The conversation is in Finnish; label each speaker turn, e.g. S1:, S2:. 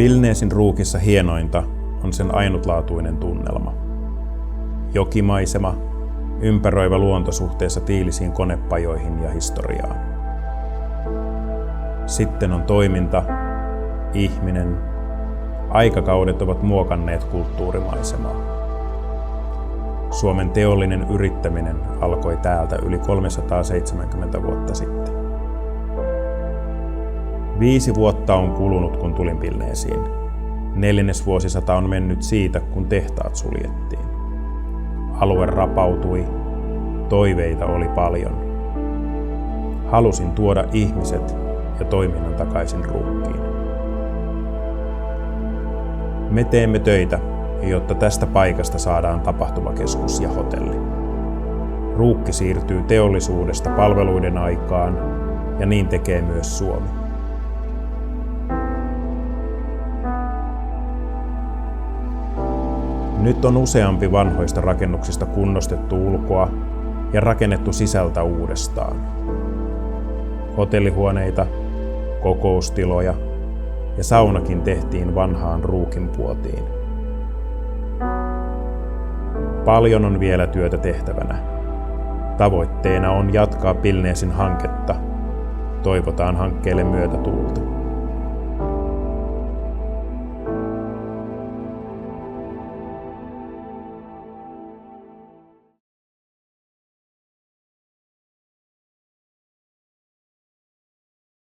S1: Vilneesin Ruukissa hienointa on sen ainutlaatuinen tunnelma. Jokimaisema, ympäröivä luonto suhteessa tiilisiin konepajoihin ja historiaan. Sitten on toiminta, ihminen, aikakaudet ovat muokanneet kulttuurimaisemaa. Suomen teollinen yrittäminen alkoi täältä yli 370 vuotta sitten. 5 vuotta on kulunut, kun tulin Vilneesiin. 4. vuosisata on mennyt siitä, kun tehtaat suljettiin. Alue rapautui, toiveita oli paljon. Halusin tuoda ihmiset ja toiminnan takaisin Ruukkiin. Me teemme töitä, jotta tästä paikasta saadaan tapahtumakeskus ja hotelli. Ruukki siirtyy teollisuudesta palveluiden aikaan, ja niin tekee myös Suomi. Nyt on useampi vanhoista rakennuksista kunnostettu ulkoa ja rakennettu sisältä uudestaan. Hotellihuoneita, kokoustiloja ja saunakin tehtiin vanhaan Ruukin puotiin. Paljon on vielä työtä tehtävänä. Tavoitteena on jatkaa Vilneesin hanketta. Toivotaan hankkeelle myötätuulta.